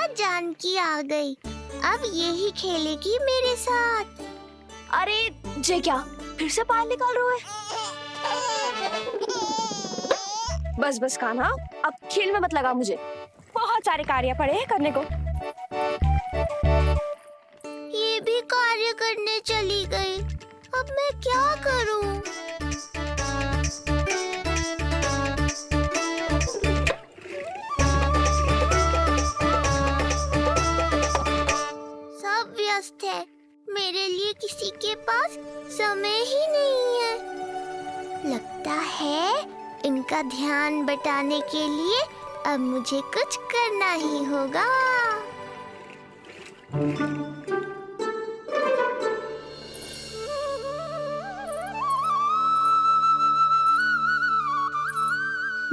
देखा, जानकी आ गई। अब यही खेलेगी मेरे साथ। अरे जे क्या फिर से पायल निकाल रहे हो? बस बस कान्हा, अब खेल में मत लगा मुझे। बहुत सारे कार्य पड़े हैं करने को। ये भी कार्य करने चली गई। अब मैं क्या करूं? सब व्यस्त है, मेरे लिए किसी के पास समय ही नहीं है। लगता है इनका ध्यान बटाने के लिए अब मुझे कुछ करना ही होगा।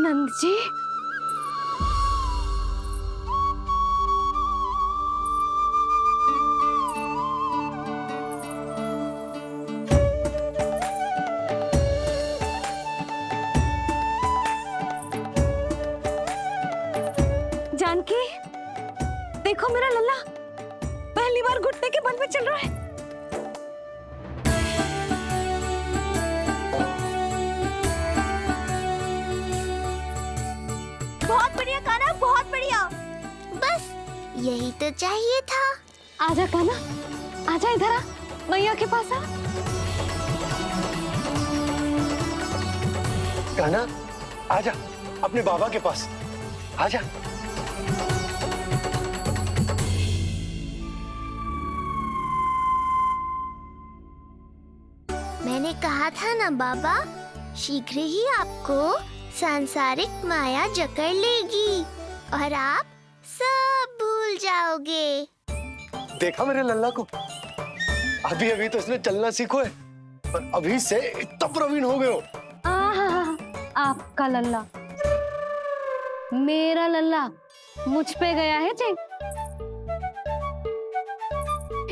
नंद जी, जानकी, देखो मेरा लल्ला पहली बार घुटने के बल पे चल रहा है। बहुत बढ़िया कान्हा, बहुत बढ़िया। बस यही तो चाहिए था। आजा कान्हा, आजा इधर आ, मैया के पास आ। कान्हा, आजा अपने बाबा के पास, आजा। मैंने कहा था ना बाबा, शीघ्र ही आपको सांसारिक माया जकड़ लेगी और आप सब भूल जाओगे। देखा मेरे लल्ला को, अभी अभी तो इसने चलना सीखो है, पर अभी से इतना प्रवीण हो गए हो। आपका लल्ला, मेरा लल्ला मुझ पे गया है जी,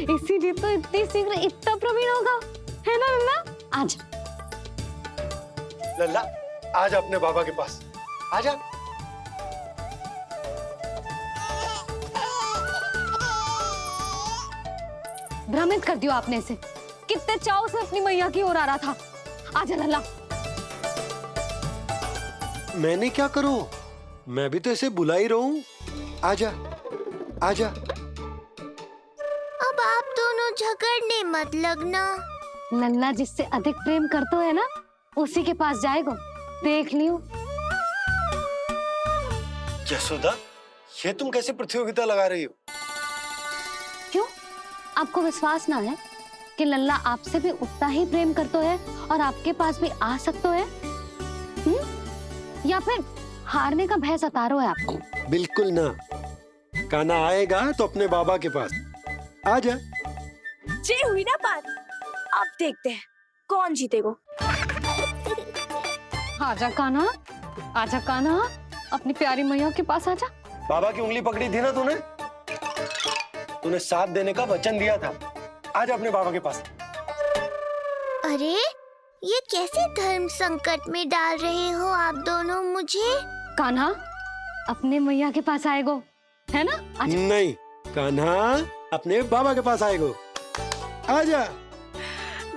इसीलिए तो इतनी शीघ्र इतना प्रवीण होगा, है ना लल्ला? आजा लल्ला, आजा अपने बाबा के पास, आजा। भ्रमित कर दियो आपने इसे, कितने चाव से अपनी मैया की ओर आ रहा था। आजा लल्ला। मैंने क्या करूं, मैं भी तो इसे बुला ही रहा हूं। आजा, आजा। अब आप दोनों झगड़ने मत लगना। लल्ला जिससे अधिक प्रेम करते है ना, उसी के पास जाएगा, देख लियो। यशोदा, ये तुम कैसे प्रतियोगिता लगा रही हो? क्यों, आपको विश्वास ना है कि लल्ला आपसे भी उतना ही प्रेम करता है और आपके पास भी आ सकता है? या फिर हारने का भय सता रहा है आपको? बिल्कुल ना, कान्हा आएगा तो अपने बाबा के पास, आजा। जे हुई ना बात, अब देखते हैं कौन जीतेगा। आजा कान्हा, आजा कान्हा, अपनी प्यारी मैया के पास आजा। बाबा की उंगली पकड़ी थी ना तूने, तूने साथ देने का वचन दिया था। आजा अपने बाबा के पास। अरे ये कैसे धर्म संकट में डाल रहे हो आप दोनों मुझे? कान्हा अपने मैया के पास आएगो, है ना? आजा। नहीं, कान्हा अपने बाबा के पास आएगो, आजा।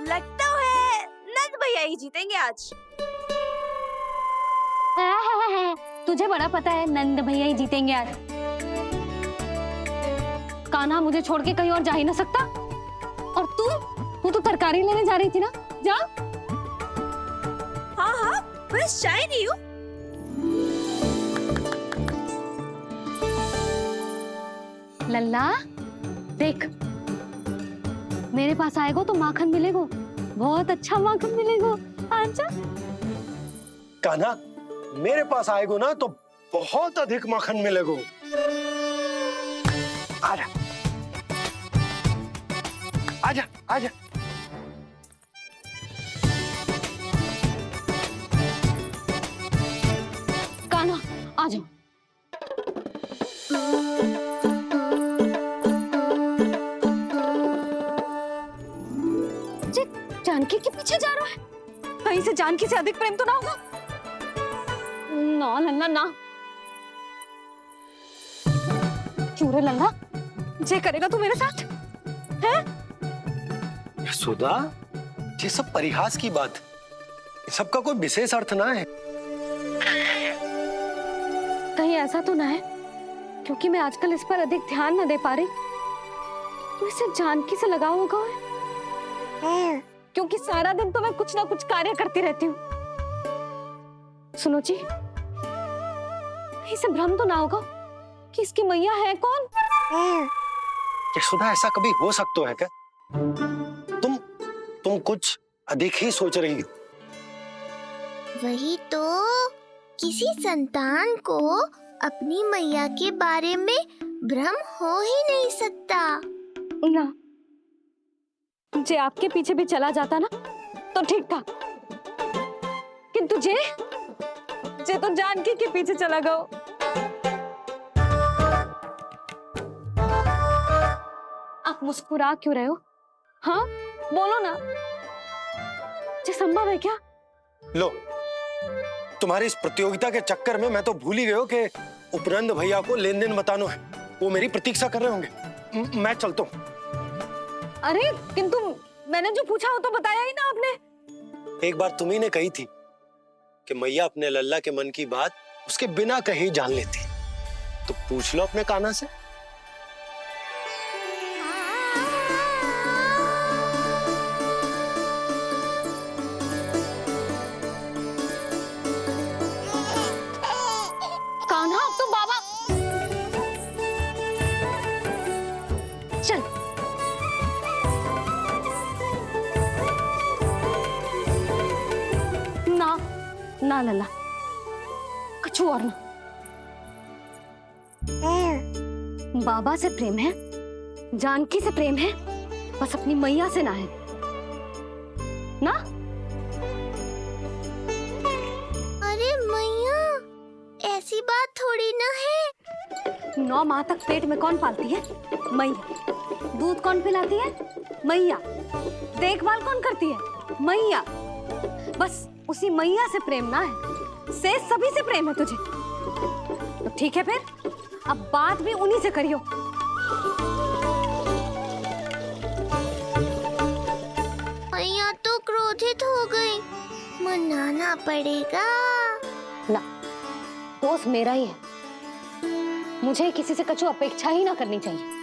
लगता है नंद भैया ही जीतेंगे आज। तुझे बड़ा पता है नंद भैया ही जीतेंगे आज। कान्हा मुझे छोड़ के कहीं और जा ही ना सकता। और तू तो तरकारी लेने जा रही थी ना, जा। हाँ हाँ, बस जा ही रही हूँ। लल्ला देख, मेरे पास आएगो तो माखन मिलेगो, बहुत अच्छा माखन मिलेगो। आजा। कान्हा मेरे पास आएगो ना तो बहुत अधिक माखन मिलेगो, आजा, आजा, आजा। कान्हा आ जाओ। जानकी के पीछे जा रहा है, कहीं से जानकी से अधिक प्रेम तो ना होगा? ना लल्ला ना, क्यों रे लल्ला? जे करेगा तू मेरे साथ? हैं? सुधा, ये सब परिहास की बात, सबका कोई विशेष अर्थ ना है। कहीं ऐसा तो ना है क्योंकि मैं आजकल इस पर अधिक ध्यान न दे पा रही तो इसे जानकी से लगाव होगा है? क्योंकि सारा दिन तो मैं कुछ ना कुछ कार्य करती रहती हूँ। सुनो जी, इसे भ्रम तो ना होगा कि इसकी मैया है कौन? सुधा, ऐसा कभी हो सकता है क्या? तुम कुछ अधिक ही सोच रही हो। वही तो, किसी संतान को अपनी मैया के बारे में भ्रम हो ही नहीं सकता। ना, जे आपके पीछे भी चला जाता ना तो ठीक था, किंतु जे तो जानकी के पीछे चला गया। आप मुस्कुरा क्यों रहे हो? हाँ, बोलो ना, ये संभव है क्या? लो, तुम्हारी इस प्रतियोगिता के चक्कर में मैं तो भूल ही गया कि उपनंद भैया को लेन देन बताना है। वो मेरी प्रतीक्षा कर रहे होंगे। मैं चलता हूँ। अरे किंतु मैंने जो पूछा वो तो बताया ही ना आपने। एक बार तुम्ही ने कही थी कि मैया अपने लल्ला के मन की बात उसके बिना कहे जान लेती, तो पूछ लो अपने कान्हा से। कान्हा, अब तो बाबा चल। ना ना लल्ला, कुछ और ना। बाबा से प्रेम है, जानकी से प्रेम है, बस अपनी मैया से ना है ना। अरे मैया, ऐसी बात थोड़ी ना है। 9 माह तक पेट में कौन पालती है? मैया। दूध कौन पिलाती है? मैया। देखभाल कौन करती है? मैया। बस उसी मैया से प्रेम ना है, से सभी से प्रेम है तुझे। तो ठीक है फिर, अब बात भी उन्हीं से करियो। मैया तो क्रोधित हो गई, मनाना पड़ेगा। ना, दोस्त मेरा ही है, मुझे किसी से कछु अपेक्षा ही ना करनी चाहिए।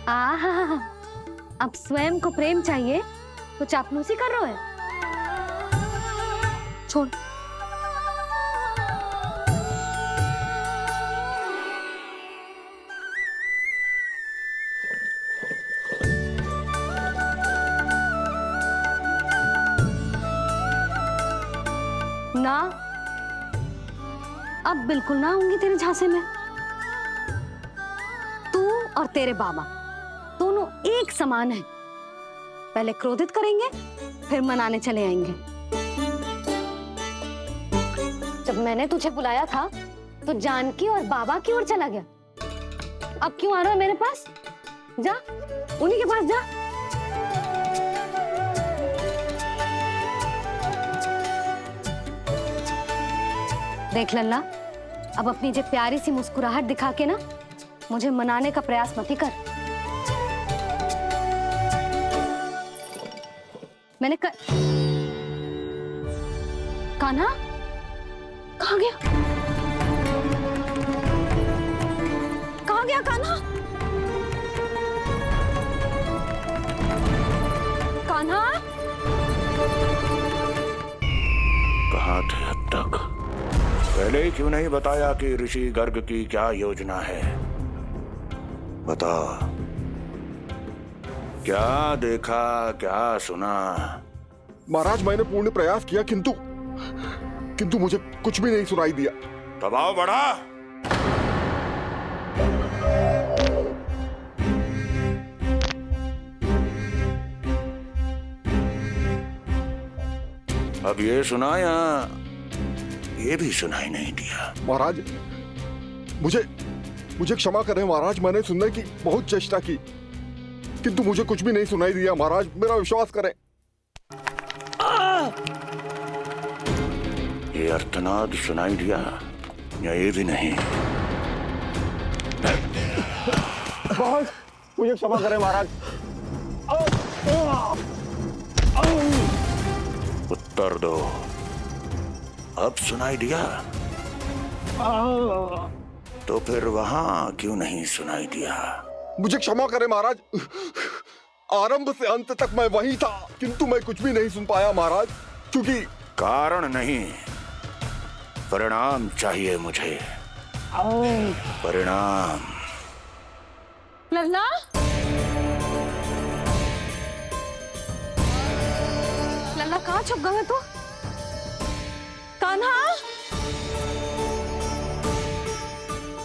आहा, अब स्वयं को प्रेम चाहिए तो चापलूसी कर रहे हो? छोड़। ना, अब बिल्कुल ना आऊंगी तेरे झांसे में। तू और तेरे बाबा दोनों एक समान हैं। पहले क्रोधित करेंगे, फिर मनाने चले आएंगे। जब मैंने तुझे बुलाया था तो जानकी और बाबा की ओर चला गया। अब क्यों आ रहा है मेरे पास? जा, उन्हीं के पास जा। देख लल्ला, अब अपनी जे प्यारी सी मुस्कुराहट दिखा के ना मुझे मनाने का प्रयास मत ही कर। मैंने कान्हा कहाँ गया? कहाँ गया कान्हा? कान्हा, कहाँ थे अब तक? पहले ही क्यों नहीं बताया कि ऋषि गर्ग की क्या योजना है? बता, क्या देखा, क्या सुना? महाराज, मैंने पूर्ण प्रयास किया किंतु मुझे कुछ भी नहीं सुनाई दिया। दबाव बढ़ा। अब ये सुना ये भी सुनाई नहीं दिया। महाराज, मुझे क्षमा करें महाराज, मैंने सुनने की बहुत चेष्टा की किंतु मुझे कुछ भी नहीं सुनाई दिया। महाराज मेरा विश्वास करें। ये अर्थनाद सुनाई दिया या ये भी नहीं? महाराज मुझे क्षमा करें महाराज। उत्तर दो, अब सुनाई दिया? तो फिर वहां क्यों नहीं सुनाई दिया? मुझे क्षमा करें महाराज, आरंभ से अंत तक मैं वहीं था किंतु मैं कुछ भी नहीं सुन पाया महाराज, क्योंकि कारण नहीं, परिणाम चाहिए मुझे। परिणाम। लल्ला, लल्ला कहाँ छुप गया तू? कान्हा,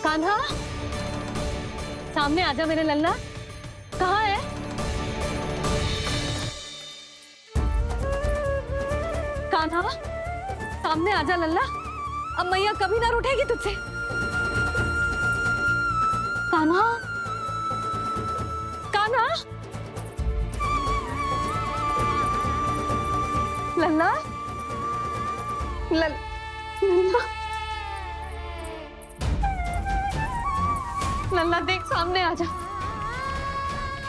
कान्हा, सामने आजा मेरे लल्ला। कहाँ है? कान्हा, सामने आजा लल्ला। अब मैया कभी ना रूठेगी तुझसे। कान्हा, कान्हा, लल्ला, लल्ला, लल्ला देख सामने आ जा,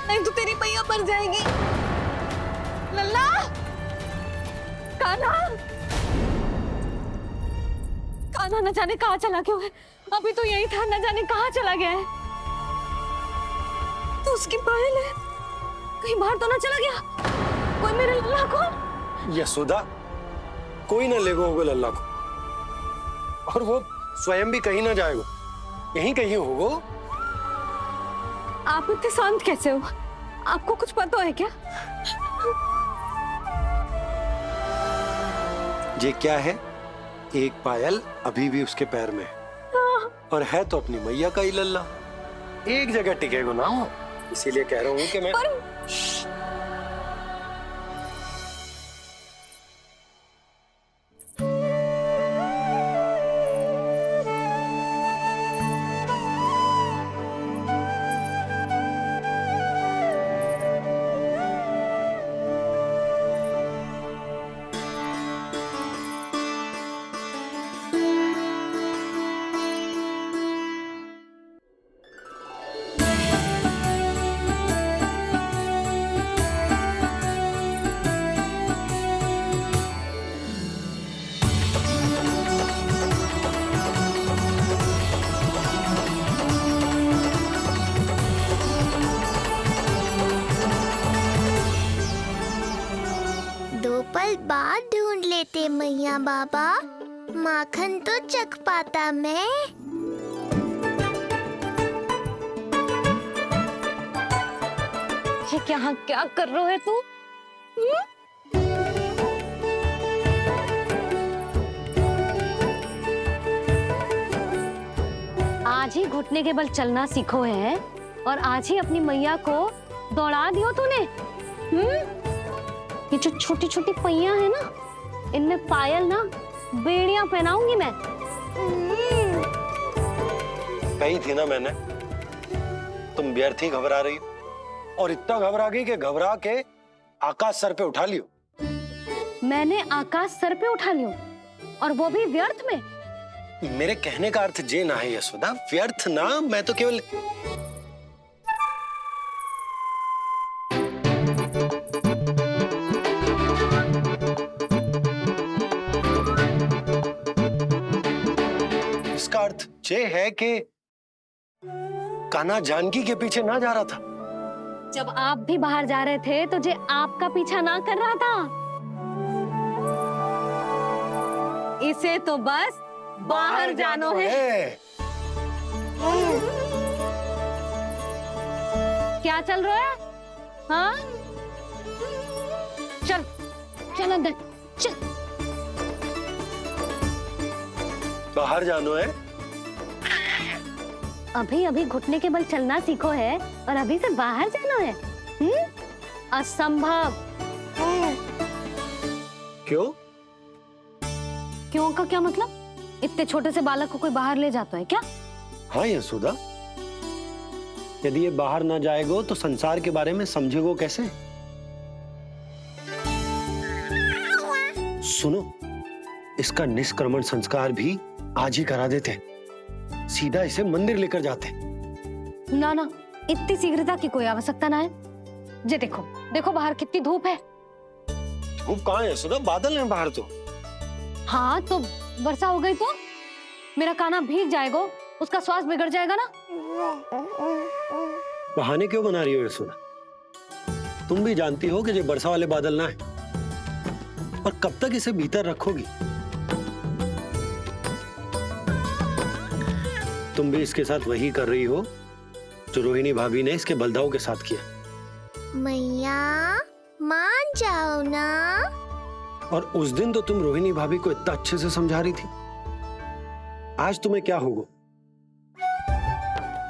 नहीं तो तेरी मैया मर जाएगी। लल्ला, कान्हा, कान्हा न जाने कहाँ चला क्यों है, अभी तो यही था, न जाने कहाँ चला गया है। तो उसकी पायल है, कहीं बाहर तो ना चला गया? कोई मेरे लल्ला को? यशोदा, कोई ना लेगा होगा लल्ला को, और वो स्वयं भी कहीं ना जाएगा, यहीं कहीं होगा। आप इतने शांत कैसे हो? आपको कुछ पता है क्या? ये क्या है? एक पायल अभी भी उसके पैर में है, और है तो अपनी मैया का ही लल्ला, एक जगह टिकेगा ना हो, इसीलिए कह रहा हूँ कि मैं पल बाद ढूंढ लेते मैया बाबा, माखन तो चख पाता मैं। ये क्या कर रहे है तू? आज ही घुटने के बल चलना सीखो है और आज ही अपनी मैया को दौड़ा दियो तूने। ये जो छोटी छोटी पहिया है ना, इनमें पायल ना बेड़ियां पहनाऊंगी मैं। कही थी ना मैंने, तुम व्यर्थ ही घबरा रही हो, और इतना घबरा गई कि घबरा के आकाश सर पे उठा लियो। मैंने आकाश सर पे उठा लियो, और वो भी व्यर्थ में? मेरे कहने का अर्थ जे ना है यशोदा, व्यर्थ ना, मैं तो केवल इसका अर्थ ये है कि कान्हा जानकी के पीछे ना जा रहा था। जब आप भी बाहर जा रहे थे तो जे आपका पीछा ना कर रहा था। इसे तो बस बाहर जानो है। क्या चल रहा है? हाँ, चल चल अंदर चल। बाहर जानो है? अभी अभी घुटने के बल चलना सीखो है और अभी से बाहर जाना है? असंभव। क्यों? क्यों का क्या मतलब? इतने छोटे से बालक को कोई बाहर ले जाता है क्या? हाँ यशोदा, यदि ये बाहर ना जाएगो तो संसार के बारे में समझेगो कैसे? सुनो, इसका निष्क्रमण संस्कार भी आज ही करा देते, सीधा इसे मंदिर लेकर जाते। ना ना, इतनी शीघ्रता की कोई आवश्यकता ना है। जे देखो देखो बाहर कितनी धूप है। धूप कहाँ है यशोदा, बादल हैं बाहर तो। हाँ तो वर्षा हो गई तो मेरा काना भीग जाएगा, उसका स्वास्थ्य बिगड़ जाएगा ना। बहाने क्यों बना रही हो यशोदा? तुम भी जानती हो कि ये वर्षा वाले बादल ना है, और कब तक इसे भीतर रखोगी? तुम भी इसके साथ वही कर रही हो जो रोहिणी भाभी ने इसके बलदाऊ के साथ किया। मैया मान जाओ ना। और उस दिन तो तुम रोहिणी भाभी को इतना अच्छे से समझा रही थी, आज तुम्हें क्या होगा?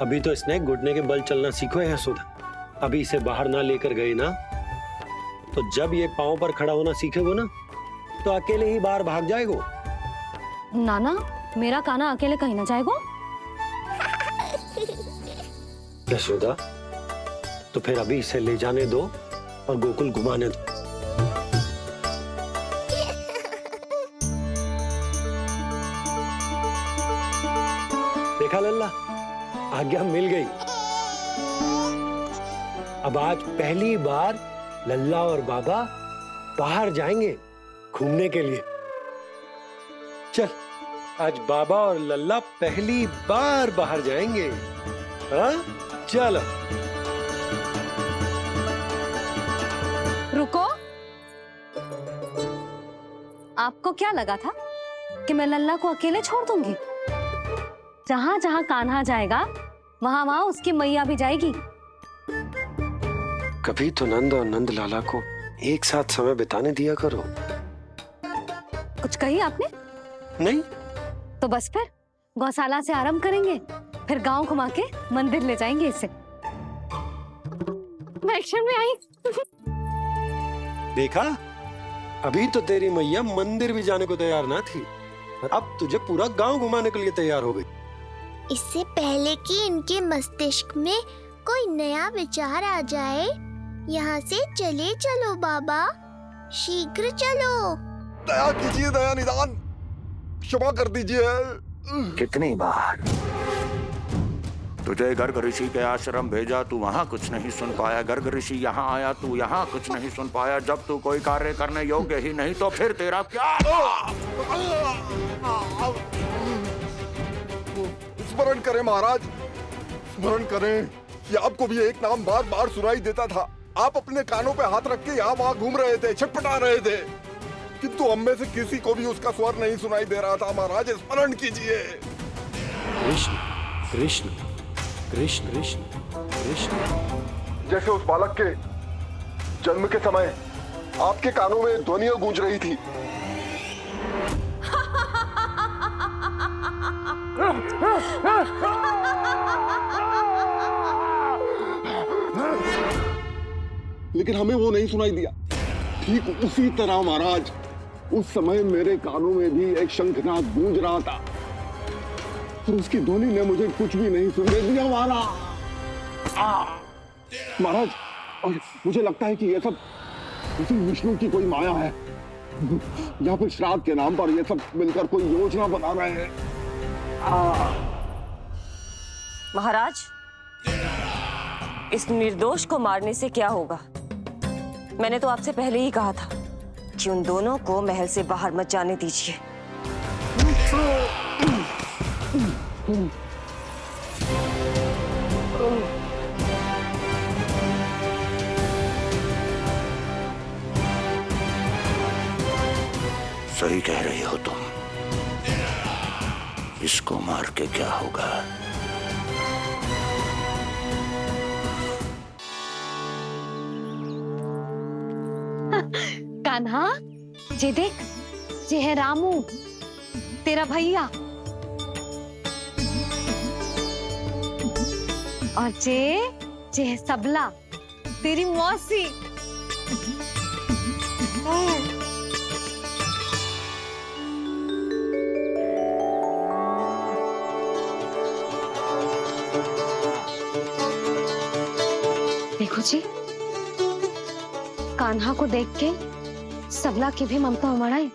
अभी तो इसने घुटने के बल चलना सीखो है यशोदा। अभी इसे बाहर ना लेकर गए ना, तो जब ये पांव पर खड़ा होना सीखेगो ना, तो अकेले ही बाहर भाग जाएगो। नाना, मेरा काना अकेले कहीं ना जाएगा। यशोदा, तो फिर अभी इसे ले जाने दो और गोकुल घुमाने दो। देखा लल्ला, आज्ञा मिल गई। अब आज पहली बार लल्ला और बाबा बाहर जाएंगे घूमने के लिए। चल, आज बाबा और लल्ला पहली बार बाहर जाएंगे। हाँ, चलो। रुको, आपको क्या लगा था कि मैं लल्ला को अकेले छोड़ दूंगी? जहां जहां कान्हा जाएगा वहां वहां उसकी मैया भी जाएगी। कभी तो नंद और नंद लाला को एक साथ समय बिताने दिया करो। कुछ कही आपने? नहीं। तो बस फिर गौशाला से आरंभ करेंगे, फिर गांव घुमा के मंदिर ले जाएंगे इसे। मैं एक्शन में आई। देखा, अभी तो तेरी मैया मंदिर भी जाने को तैयार ना थी, और अब तुझे पूरा गांव घुमाने के लिए तैयार हो गई। इससे पहले कि इनके मस्तिष्क में कोई नया विचार आ जाए, यहाँ से चले चलो बाबा, शीघ्र चलो। दया कीजिए, दया निदान, क्षमा कर दीजिए। कितनी बार तुझे गर्ग ऋषि के आश्रम भेजा, तू वहां कुछ नहीं सुन पाया। गर्ग ऋषि यहाँ आया, तू यहाँ कुछ नहीं सुन पाया। जब तू कोई कार्य करने योग्य ही नहीं, तो फिर तेरा क्या? स्मरण करें महाराज, स्मरण करें कि आपको भी एक नाम बार बार सुनाई देता था। आप अपने कानों पे हाथ रख के यहाँ वहाँ घूम रहे थे, छटपटा रहे थे, किंतु हम में से किसी को भी उसका स्वर नहीं सुनाई दे रहा था। महाराज, स्मरण कीजिए। कृष्ण कृष्ण कृष्ण कृष्ण कृष्ण। जैसे उस बालक के जन्म के समय आपके कानों में ध्वनियां गूंज रही थी। लेकिन हमें वो नहीं सुनाई दिया। ठीक उसी तरह महाराज, उस समय मेरे कानों में भी एक शंखनाद गूंज रहा था, और उसकी ध्वनि ने मुझे कुछ भी नहीं सुनने दिया। महाराज, और मुझे लगता है कि ये सब उसी विष्णु की कोई माया है, या फिर श्राद्ध के नाम पर ये सब मिलकर कोई योजना बना रहे हैं। महाराज, इस निर्दोष को मारने से क्या होगा? मैंने तो आपसे पहले ही कहा था कि उन दोनों को महल से बाहर मत जाने दीजिए। सही कह रही हो तुम। इसको मार के क्या होगा? कान्हा, जे देख, जे है रामू, तेरा भैया, और जे है सबला, तेरी मौसी। देखो जी, कान्हा को देख के सबला की भी ममता उमड़ आई।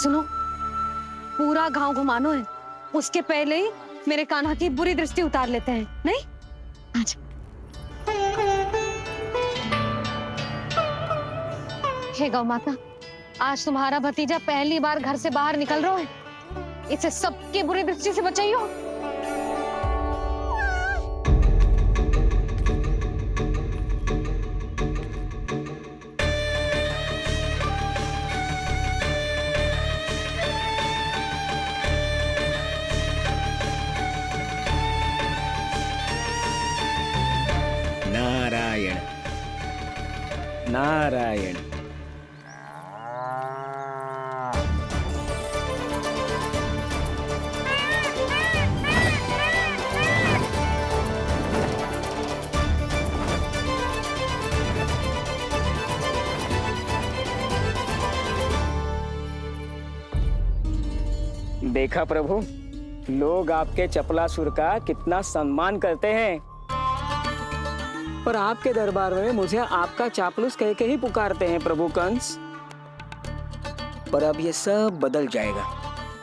सुनो, पूरा गांव घुमानो है, उसके पहले ही मेरे कान्हा की बुरी दृष्टि उतार लेते हैं, नहीं? अच्छा। हे गौ माता, आज तुम्हारा भतीजा पहली बार घर से बाहर निकल रहा है, इसे सबकी बुरी दृष्टि से बचाइयो। नारायण नारायण। देखा प्रभु, लोग आपके चपलासुर का कितना सम्मान करते हैं, पर आपके दरबार में मुझे आपका चापलूस कह के ही पुकारते हैं प्रभु कंस। पर अब ये सब बदल जाएगा।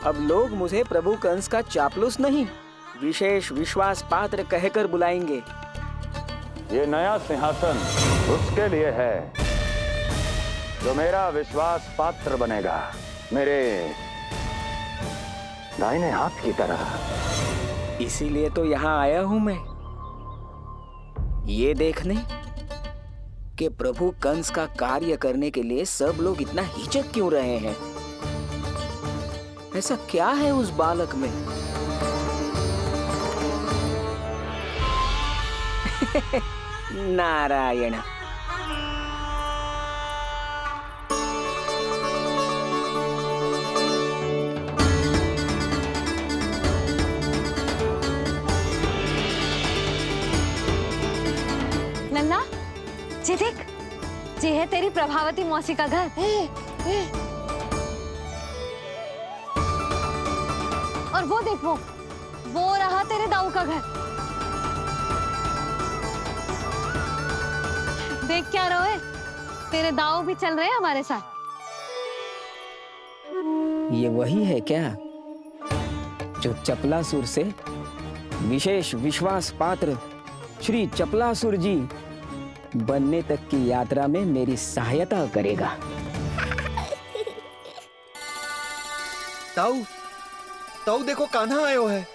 अब लोग मुझे प्रभु कंस का चापलूस नहीं, विशेष विश्वास पात्र कहकर बुलाएंगे। ये नया सिंहासन उसके लिए है जो मेरा विश्वास पात्र बनेगा, मेरे दाहिने हाथ की तरह। इसीलिए तो यहाँ आया हूं मैं, ये देखने कि प्रभु कंस का कार्य करने के लिए सब लोग इतना हिचक क्यों रहे हैं। ऐसा क्या है उस बालक में? नारायण। नन्ना, जी देख, जी है तेरी प्रभावती मौसी का घर। और वो देख, वो रहा तेरे दाऊ का घर। देख क्या रहे, तेरे दाऊ भी चल रहे हैं हमारे साथ। ये वही है क्या जो चपलासुर से विशेष विश्वास पात्र श्री चपलासुर जी बनने तक की यात्रा में मेरी सहायता करेगा? ताऊ, ताऊ देखो, कान्हा आयो है।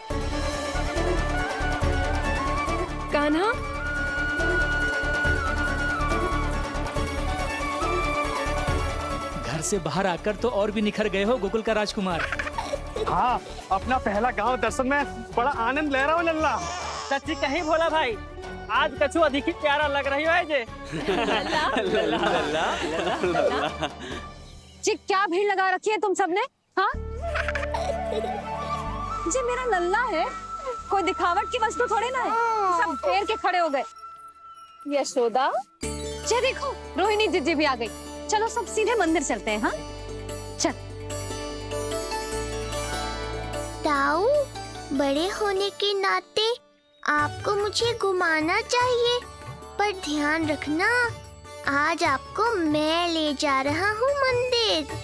कान्हा, घर से बाहर आकर तो और भी निखर गए हो गोकुल का राजकुमार। हाँ, अपना पहला गांव दर्शन में बड़ा आनंद ले रहा हूँ लल्ला। सच्ची कहीं भोला भाई, आज कछु अधिक ही प्यारा लग रही है जे। जी क्या भीड़ लगा रखी है तुम सबने? हाँ, जी मेरा लल्ला है, कोई दिखावट की वस्तु थोड़ी ना है। सब घेर के खड़े हो गए। यशोदा, जी देखो, रोहिणी जीजी भी आ गई। चलो सब सीधे मंदिर चलते हैं। हाँ चल। ताऊ, बड़े होने के नाते आपको मुझे घुमाना चाहिए, पर ध्यान रखना, आज आपको मैं ले जा रहा हूँ मंदिर।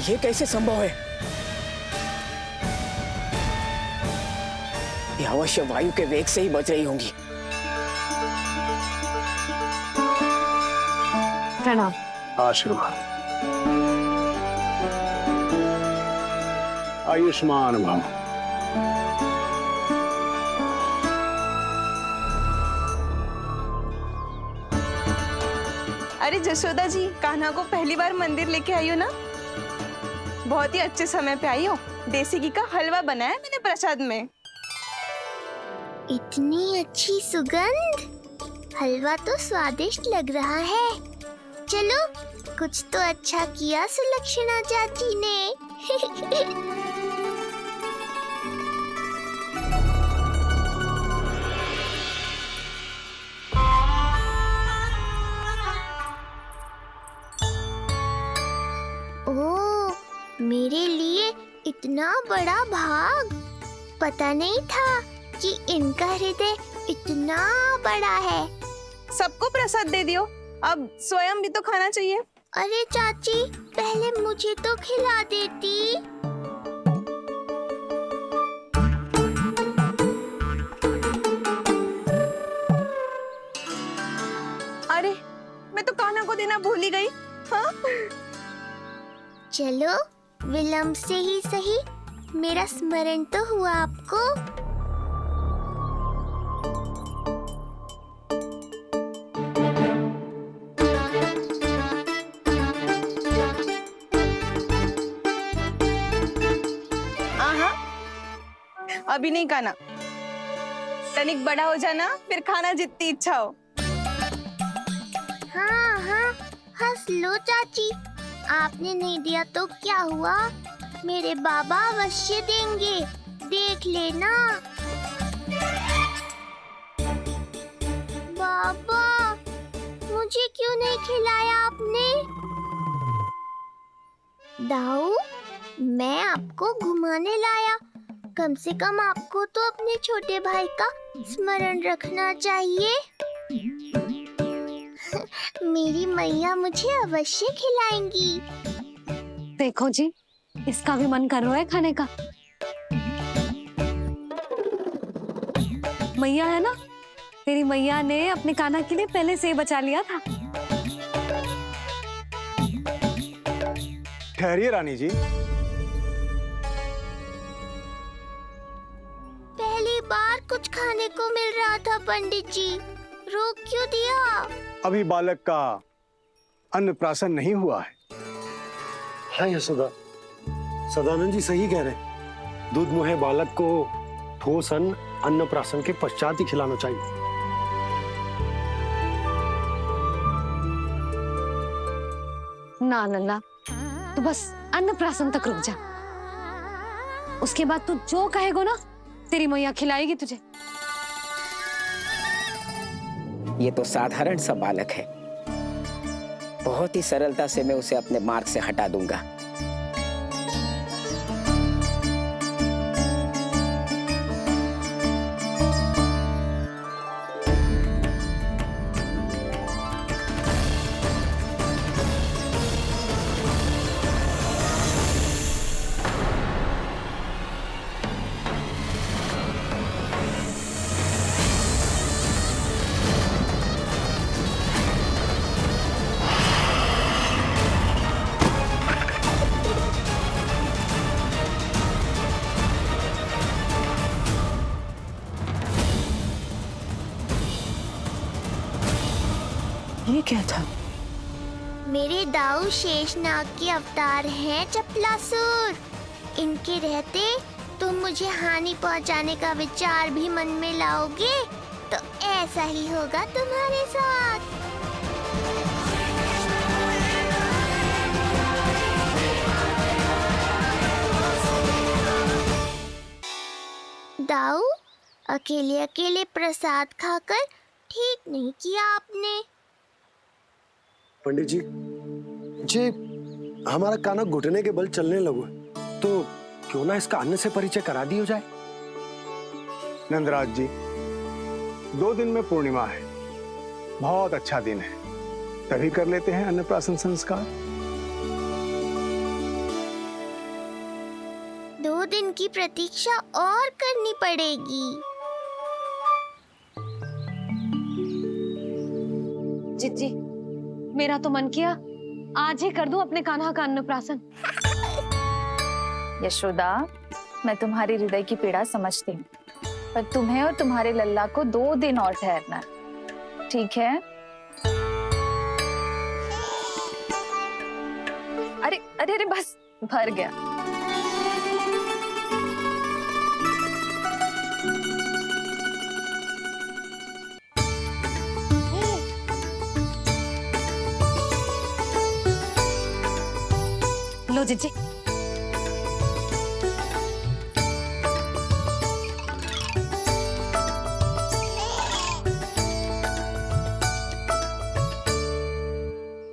ये कैसे संभव है? ये अवश्य वायु के वेग से ही बच रही होंगी। प्रणाम। आशीर्वाद। आयुष्मान भव। अरे जशोदा जी, कान्हा को पहली बार मंदिर लेके आई हो ना? बहुत ही अच्छे समय पे आई हो। देसी घी का हलवा बनाया मैंने प्रसाद में। इतनी अच्छी सुगंध, हलवा तो स्वादिष्ट लग रहा है। चलो, कुछ तो अच्छा किया सुलक्षणा चाची ने। ओह, मेरे लिए इतना बड़ा भाग। पता नहीं था कि इनका हृदय इतना बड़ा है। सबको प्रसाद दे दियो, अब स्वयं भी तो खाना चाहिए। अरे चाची, पहले मुझे तो खिला देती। अरे, मैं तो कान्हा को देना भूल ही गई। हाँ? चलो, विलंब से ही सही, मेरा स्मरण तो हुआ आपको। अभी नहीं खाना, तनिक बड़ा हो जाना, फिर खाना जितनी इच्छा हो। हाँ हाँ, हंस लो चाची। आपने नहीं दिया तो क्या हुआ, मेरे बाबा अवश्य देंगे, देख लेना। बाबा, मुझे क्यों नहीं खिलाया आपने? दाऊ, मैं आपको घुमाने लाया, कम से कम आपको तो अपने छोटे भाई का स्मरण रखना चाहिए। मेरी मैया मुझे अवश्य खिलाएंगी। देखो जी, इसका भी मन कर रहा है खाने का। मैया है ना, तेरी मैया ने अपने कान्हा के लिए पहले से ही बचा लिया था। ठहरिए रानी जी। पहली बार कुछ खाने को मिल रहा था पंडित जी, रोक क्यों दिया? अभी बालक का अन्नप्राशन नहीं हुआ है। हाँ यशोदा, सदानंद जी सही कह रहे। दूध मुहे बालक को ठोस अन्न अन्नप्राशन के पश्चात ही खिलाना चाहिए। ना लल्ला, तू बस अन्नप्राशन तक रुक जा, उसके बाद तू जो कहेगो ना, तेरी मैया खिलाएगी तुझे। ये तो साधारण सा बालक है, बहुत ही सरलता से मैं उसे अपने मार्ग से हटा दूंगा। ये क्या था? मेरे दाऊ शेषनाग के अवतार हैं चपलासुर। इनके रहते तुम मुझे हानि पहुंचाने का विचार भी मन में लाओगे तो ऐसा ही होगा तुम्हारे साथ। दाऊ, अकेले अकेले प्रसाद खाकर ठीक नहीं किया आपने। पंडित जी, जे हमारा कान्हा घुटने के बल चलने लगो तो क्यों ना इसका अन्न से परिचय करा दिया जाए। नंदराज जी, 2 दिन में पूर्णिमा है, बहुत अच्छा दिन है, तभी कर लेते हैं अन्नप्राशन संस्कार। 2 दिन की प्रतीक्षा और करनी पड़ेगी। जिज्जी, मेरा तो मन किया आज ही कर दूं अपने कान्हा का अन्नप्राशन। यशोदा, मैं तुम्हारी हृदय की पीड़ा समझती हूँ, पर तुम्हें और तुम्हारे लल्ला को 2 दिन और ठहरना है, ठीक है? अरे अरे अरे, बस भर गया। लो जीजी।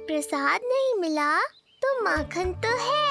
प्रसाद नहीं मिला तो माखन तो है।